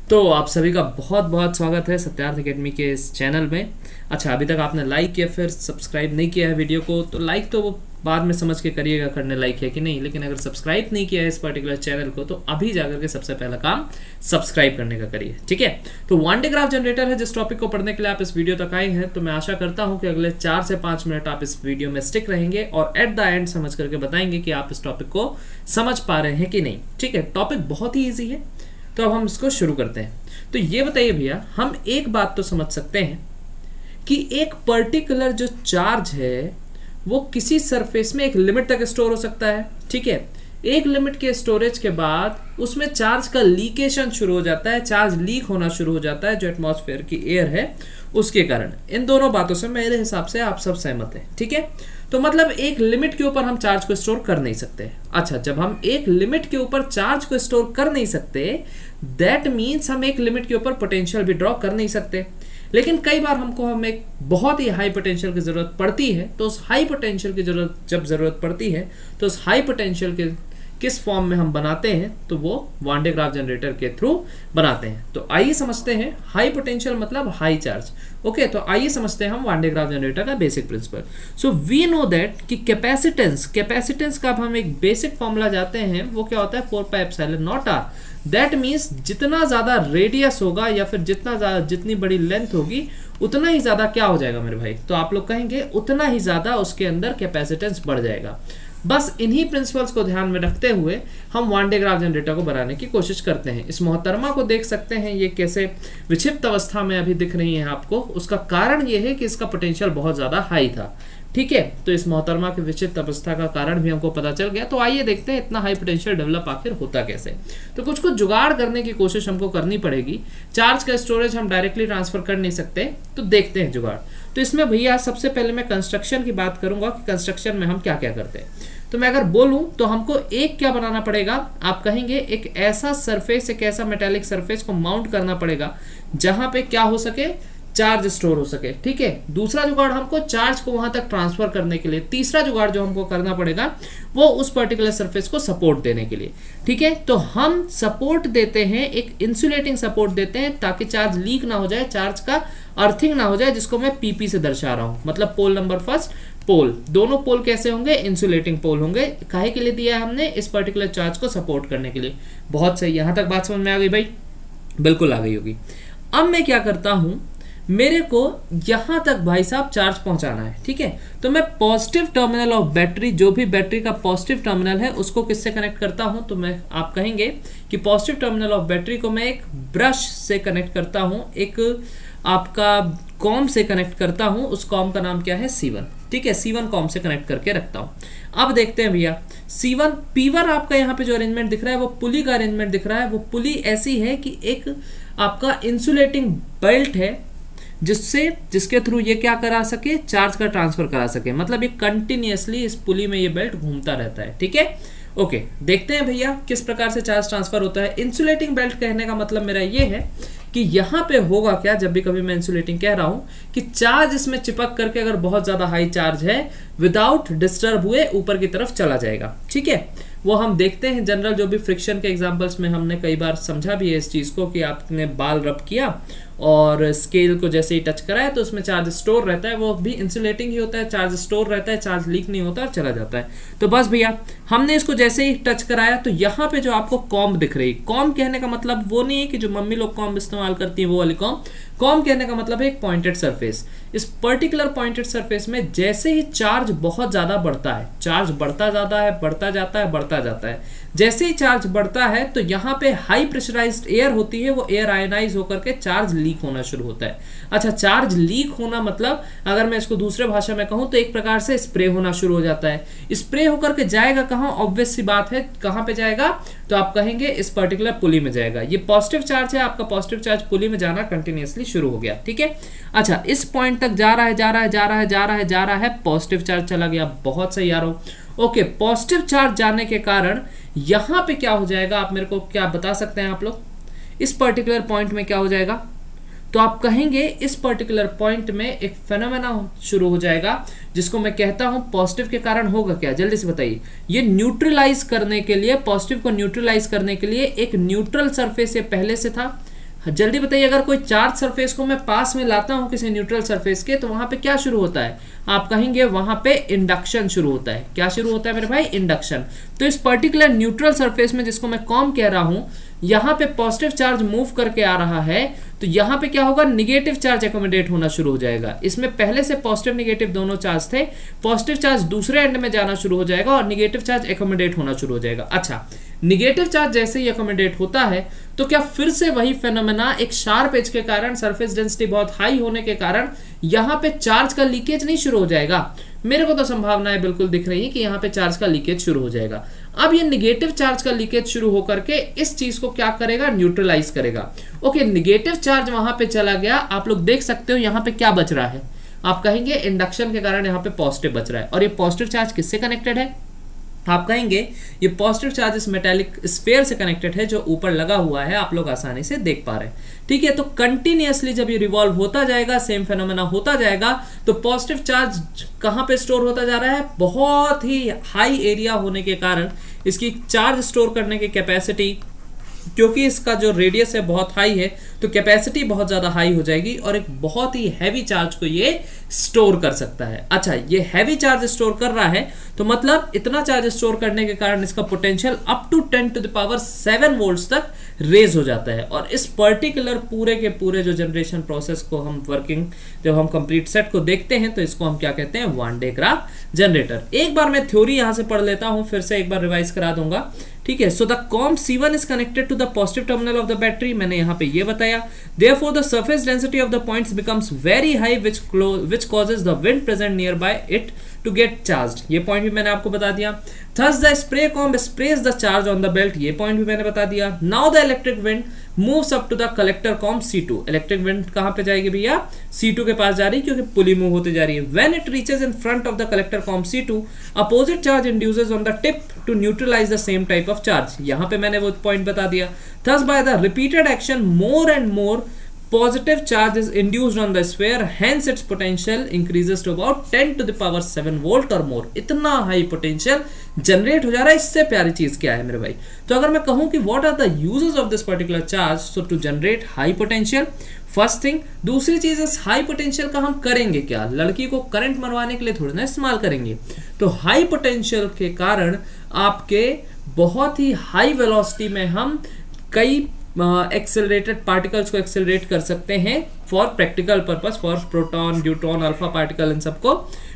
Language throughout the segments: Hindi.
तो आप सभी का बहुत बहुत स्वागत है सत्यार्थ एकेडमी के इस चैनल में। अच्छा, अभी तक आपने लाइक या फिर सब्सक्राइब नहीं किया है वीडियो को, तो लाइक तो वो बाद में समझ के करिएगा करने लायक है कि नहीं, लेकिन अगर सब्सक्राइब नहीं किया है इस पर्टिकुलर चैनल को तो अभी जाकर के सबसे पहला काम सब्सक्राइब करने का करिए, ठीक है। तो वन डे ग्राफ जनरेटर है जिस टॉपिक को पढ़ने के लिए आप इस वीडियो तक आए हैं, तो मैं आशा करता हूं कि अगले 4 से 5 मिनट आप इस वीडियो में स्टिक रहेंगे और एट द एंड समझ करके बताएंगे कि आप इस टॉपिक को समझ पा रहे हैं कि नहीं, ठीक है। टॉपिक बहुत ही ईजी है, तो अब हम इसको शुरू करते हैं। तो ये बताइए भैया, हम एक बात तो समझ सकते हैं कि एक पर्टिकुलर जो चार्ज है वो किसी सरफेस में एक लिमिट तक स्टोर हो सकता है, ठीक है। एक लिमिट के स्टोरेज के बाद उसमें चार्ज का लीकेशन शुरू हो जाता है, चार्ज लीक होना शुरू हो जाता है जो एटमॉस्फेयर की एयर है उसके कारण। इन दोनों बातों से मेरे हिसाब से आप सब सहमत हैं, ठीक है। तो मतलब एक लिमिट के ऊपर हम चार्ज को स्टोर कर नहीं सकते। अच्छा, जब हम एक लिमिट के ऊपर चार्ज को स्टोर कर नहीं सकते, दैट मीन्स हम एक लिमिट के ऊपर पोटेंशियल भी ड्रॉ कर नहीं सकते। लेकिन कई बार हमें एक बहुत ही हाई पोटेंशियल की जरूरत पड़ती है, तो उस हाई पोटेंशियल की जरूरत पड़ती है तो उस हाई पोटेंशियल के किस फॉर्म में हम बनाते हैं, तो वो वन डे ग्राफ जनरेटर के थ्रू बनाते हैं। तो आइए समझते हैं, हाई पोटेंशियल मतलब हाई चार्ज, ओके। तो आइए समझते हैं हम वन डे ग्राफ जनरेटर का basic principle. So we know that कि कैपेसिटेंस का अब हम एक बेसिक फॉर्मूला जाते हैं, वो क्या होता है 4 pi epsilon naught r. That means जितना ज्यादा रेडियस होगा या फिर जितनी बड़ी लेंथ होगी उतना ही ज्यादा क्या हो जाएगा मेरे भाई, तो आप लोग कहेंगे उतना ही ज्यादा उसके अंदर कैपेसिटेंस बढ़ जाएगा। बस इन्हीं प्रिंसिपल्स को ध्यान में रखते हुए हम वन डे ग्राफ जनरेटर को बनाने की कोशिश करते हैं। इस मोहतरमा को देख सकते हैं, ये कैसे विक्षिप्त अवस्था में अभी दिख रही है आपको। उसका कारण ये है कि इसका पोटेंशियल बहुत ज्यादा हाई था, ठीक है। तो इस मोहतरमा की विक्षिप्त अवस्था का कारण भी हमको पता चल गया। तो आइए देखते हैं इतना हाई पोटेंशियल डेवलप आखिर होता कैसे। तो कुछ जुगाड़ करने की कोशिश हमको करनी पड़ेगी। चार्ज का स्टोरेज हम डायरेक्टली ट्रांसफर कर नहीं सकते, तो देखते हैं जुगाड़। तो इसमें भैया सबसे पहले मैं कंस्ट्रक्शन की बात करूंगा कि कंस्ट्रक्शन में हम क्या क्या करते हैं। तो मैं अगर बोलूं तो हमको एक क्या बनाना पड़ेगा, आप कहेंगे एक ऐसा सरफेस, एक ऐसा मेटालिक सरफेस को माउंट करना पड़ेगा जहां पे क्या हो सके, चार्ज स्टोर हो सके, ठीक है। दूसरा जुगाड़ हमको चार्ज को वहां तक ट्रांसफर करने के लिए, तीसरा जुगाड़ जो हमको करना पड़ेगा वो उस पर्टिकुलर सरफेस को सपोर्ट देने के लिए, ठीक है। तो हम सपोर्ट देते हैं, एक इंसुलेटिंग सपोर्ट देते हैं ताकि चार्ज लीक ना हो जाए, चार्ज का अर्थिंग ना हो जाए, जिसको मैं पीपी से दर्शा रहा हूं। मतलब पोल नंबर फर्स्ट, पोल, दोनों पोल कैसे होंगे, इंसुलेटिंग पोल होंगे। काहे के लिए दिया है हमने, इस पर्टिकुलर चार्ज को सपोर्ट करने के लिए। बहुत सही, यहां तक बात समझ में आ गई भाई, बिल्कुल आ गई होगी। अब मैं क्या करता हूं, मेरे को यहां तक भाई साहब चार्ज पहुंचाना है, ठीक है। तो मैं पॉजिटिव टर्मिनल ऑफ बैटरी, जो भी बैटरी का पॉजिटिव टर्मिनल है उसको किससे कनेक्ट करता हूं, तो मैं आप कहेंगे कि पॉजिटिव टर्मिनल ऑफ बैटरी को मैं एक ब्रश से कनेक्ट करता हूं, एक आपका कॉम से कनेक्ट करता हूं। उस कॉम का नाम क्या है, C1, ठीक है। C1 कॉम से कनेक्ट करके रखता हूं। अब देखते हैं भैया, C1 P1 आपका यहाँ पे जो अरेंजमेंट दिख रहा है वो पुली का अरेंजमेंट दिख रहा है। वो पुली ऐसी है कि एक आपका इंसुलेटिंग बेल्ट है जिसके थ्रू ये क्या करा सके, चार्ज का ट्रांसफर करा सके। मतलब ये कंटिन्यूअसली इस पुली में ये बेल्ट घूमता रहता है, ठीक है। ओके, देखते हैं भैया किस प्रकार से चार्ज ट्रांसफर होता है। इंसुलेटिंग बेल्ट कहने का मतलब मेरा ये है कि यहाँ पे होगा क्या, जब भी कभी मैं इंसुलेटिंग कह रहा हूं, कि चार्ज इसमें चिपक करके अगर बहुत ज्यादा हाई चार्ज है विदाउट डिस्टर्ब हुए ऊपर की तरफ चला जाएगा, ठीक है। वो हम देखते हैं जनरल, जो भी फ्रिक्शन के एग्जांपल्स में हमने कई बार समझा भी है इस चीज को, कि आपने बाल रब किया और स्केल को जैसे ही टच कराया तो उसमें चार्ज स्टोर रहता है, वो भी इंसुलेटिंग ही होता है, चार्ज स्टोर रहता है, चार्ज लीक नहीं होता और चला जाता है। तो बस भैया हमने इसको जैसे ही टच कराया तो यहाँ पे जो आपको कॉम दिख रही, कॉम कहने का मतलब वो नहीं है कि जो मम्मी लोग कॉम इस्तेमाल करती है वो वाली कॉम। कॉम कहने का मतलब है एक पॉइंटेड सरफेस। इस पर्टिकुलर पॉइंटेड सरफेस में जैसे ही चार्ज बहुत ज्यादा बढ़ता है, चार्ज बढ़ता जाता है, बढ़ता जाता है, बढ़ता जाता है। जैसे ही चार्ज बढ़ता है तो यहाँ पे हाई प्रेशराइज्ड एयर होती है, वो एयर आयनाइज होकर के चार्ज लीक होना शुरू होता है। अच्छा, चार्ज लीक होना मतलब अगर मैं इसको दूसरे भाषा में कहूं तो एक प्रकार से स्प्रे होना शुरू हो जाता है। स्प्रे होकर के जाएगा कहां, ऑब्वियस सी बात है, कहां पे जाएगा, तो आप कहेंगे इस पर्टिकुलर पुली में जाएगा। ये पॉजिटिव चार्ज है, आपका पॉजिटिव चार्ज पुली में जाना कंटिन्यूअसली शुरू हो गया, ठीक है। अच्छा, इस पॉइंट तक जा रहा है, जा रहा है, जा रहा है, जा रहा है, जा रहा है, पॉजिटिव चार्ज चला गया। बहुत सही यारो। ओके, पॉजिटिव चार्ज जाने के कारण यहां पे क्या हो जाएगा, आप मेरे को क्या बता सकते हैं आप लोग, इस पर्टिकुलर पॉइंट में क्या हो जाएगा, तो आप कहेंगे इस पर्टिकुलर पॉइंट में एक फेनोमेना शुरू हो जाएगा जिसको मैं कहता हूं पॉजिटिव के कारण होगा क्या, जल्दी से बताइए। ये न्यूट्रलाइज करने के लिए, पॉजिटिव को न्यूट्रलाइज करने के लिए एक न्यूट्रल सरफेस ये पहले से था, जल्दी बताइए, अगर कोई चार्ज सरफेस को मैं पास में लाता हूं किसी न्यूट्रल सरफेस के, तो वहां पे क्या शुरू होता है? आप कहेंगे वहां पे इंडक्शन शुरू होता है। क्या शुरू होता है मेरे भाई? इंडक्शन। तो इस पर्टिकुलर न्यूट्रल सरफेस में, जिसको मैं कॉम कह रहा हूं, यहां पे पॉजिटिव चार्ज मूव करके आ रहा है, तो यहां पे क्या होगा? निगेटिव चार्ज एकोमोडेट होना शुरू हो जाएगा। इसमें पहले से पॉजिटिव निगेटिव दोनों चार्ज थे, पॉजिटिव चार्ज दूसरे एंड में जाना शुरू हो जाएगा और निगेटिव चार्ज एकोमोडेट होना शुरू हो जाएगा। अच्छा, निगेटिव चार्ज जैसे ही एकोमोडेट होता है, तो क्या फिर से वही फेनोमेना, एक शार्प एज के कारण, सरफेस डेंसिटी बहुत हाई होने के कारण यहां पे चार्ज का लीकेज नहीं शुरू हो जाएगा? मेरे को तो संभावनाएं बिल्कुल दिख रही है कि यहाँ पे चार्ज का लीकेज शुरू हो जाएगा। अब ये निगेटिव चार्ज का लीकेज शुरू होकर के इस चीज को क्या करेगा? न्यूट्रलाइज करेगा। ओके, निगेटिव चार्ज वहां पे चला गया, आप लोग देख सकते हो यहाँ पे क्या बच रहा है। आप कहेंगे इंडक्शन के कारण यहाँ पे पॉजिटिव बच रहा है, और ये पॉजिटिव चार्ज किससे कनेक्टेड है? आप कहेंगे ये पॉजिटिव चार्ज इस मेटालिक स्फीयर से कनेक्टेड है जो ऊपर लगा हुआ है, आप लोग आसानी से देख पा रहे हैं। ठीक है, तो कंटिन्यूअसली जब ये रिवॉल्व होता जाएगा, सेम फेनोमेना होता जाएगा, तो पॉजिटिव चार्ज कहां पे स्टोर होता जा रहा है? बहुत ही हाई एरिया होने के कारण इसकी चार्ज स्टोर करने की कैपेसिटी, क्योंकि इसका जो रेडियस है बहुत हाई है, तो कैपेसिटी बहुत ज्यादा हाई हो जाएगी और एक बहुत ही हैवी चार्ज को ये स्टोर कर सकता है। अच्छा, ये हैवी चार्ज स्टोर कर रहा है, तो मतलब इतना चार्ज स्टोर करने के कारण इसका पोटेंशियल अप टू 10⁻⁷ वोल्ट्स तक रेज हो जाता है। और इस पर्टिकुलर पूरे के पूरे जो जनरेशन प्रोसेस को हम वर्किंग, जब हम कंप्लीट सेट को देखते हैं, तो इसको हम क्या कहते हैं? One day Graaff generator. एक बार मैं थ्योरी यहां से पढ़ लेता हूं, फिर से एक बार रिवाइज करा दूंगा। ठीक है, so the comb C1 is connected to the positive terminal of the battery, मैंने यहाँ पे ये बताया। Therefore the surface density of the points becomes very high which causes the wind present nearby it to get charged, ये पॉइंट भी मैंने आपको बता दिया। Thus the spray comb sprays the charge on the belt, ये पॉइंट भी मैंने बता दिया। Now the electric wind moves up to the collector comb C2, electric wind कहां पे जाएगी भैया? C2 के पास जा रही है, क्योंकि पुली मूव होती जा रही है। When it reaches in front of the collector comb C2, opposite charge induces on the tip to neutralise the same type of charge, यहां पे मैंने वो पॉइंट बता दिया। Thus by the repeated action more and more positive charge is induced on the sphere, hence its potential increases to about 10⁻⁷ volt or more। इतना हाई पोटेंशियल जनरेट हो जा रहा है। इससे प्यारी चीज क्या है मेरे भाई? तो अगर मैं कहूं कि what are the uses of this particular charge, so to generate high potential, first thing. दूसरी चीज, इस हाई पोटेंशियल का हम करेंगे क्या? लड़की को करंट मरवाने के लिए थोड़ी ना इस्तेमाल करेंगे। तो हाई पोटेंशियल के कारण आपके बहुत ही हाई वेलोसिटी में हम कई एक्सेलरेटेड पार्टिकल्स को एक्सेलरेट कर सकते हैं for practical purpose, for proton, neutron, alpha particle, इन सबको,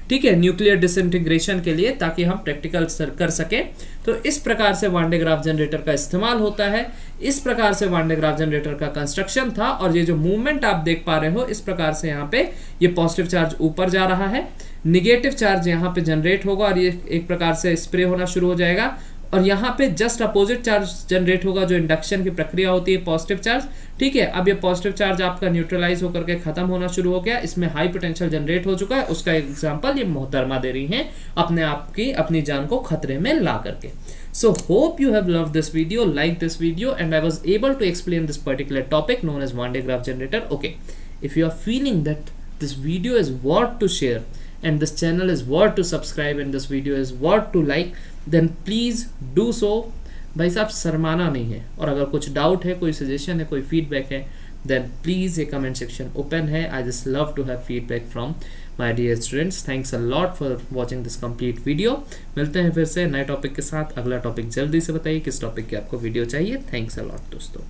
ठीक है, न्यूक्लियर डिसइंटीग्रेशन के लिए, ताकि हम प्रैक्टिकल कर सकें। तो इस प्रकार से वान डे ग्राफ जनरेटर का इस्तेमाल होता है। इस प्रकार से वान डे ग्राफ जनरेटर का कंस्ट्रक्शन था, और ये जो मूवमेंट आप देख पा रहे हो, इस प्रकार से यहाँ पे ये पॉजिटिव चार्ज ऊपर जा रहा है, निगेटिव चार्ज यहाँ पे जनरेट होगा और ये एक प्रकार से स्प्रे होना शुरू हो जाएगा, और यहाँ पे जस्ट अपोजिट चार्ज जनरेट होगा, जो इंडक्शन की प्रक्रिया होती है, पॉजिटिव चार्ज। ठीक है, अब ये पॉजिटिव चार्ज आपका न्यूट्रलाइज होकर के खत्म होना शुरू हो गया, इसमें हाई पोटेंशियल जनरेट हो चुका है। उसका एग्जांपल ये मोहतरमा दे रही हैं, अपने आप की अपनी जान को खतरे में ला करके। So hope you have loved this video, liked this video, and I was able to explain this particular topic known as Van de Graaff generator. Okay, if you are feeling that this video is worth to share and this channel is worth to subscribe and this video is worth to like, then please do so। भाई साहब शर्माना नहीं है, और अगर कुछ डाउट है, कोई सजेशन है, कोई फीडबैक है, then please ये कमेंट सेक्शन ओपन है। I just love to have feedback from my dear students। Thanks a lot for watching this complete video। मिलते हैं फिर से नए टॉपिक के साथ। अगला टॉपिक जल्दी से बताइए किस टॉपिक की आपको वीडियो चाहिए। Thanks a lot दोस्तों।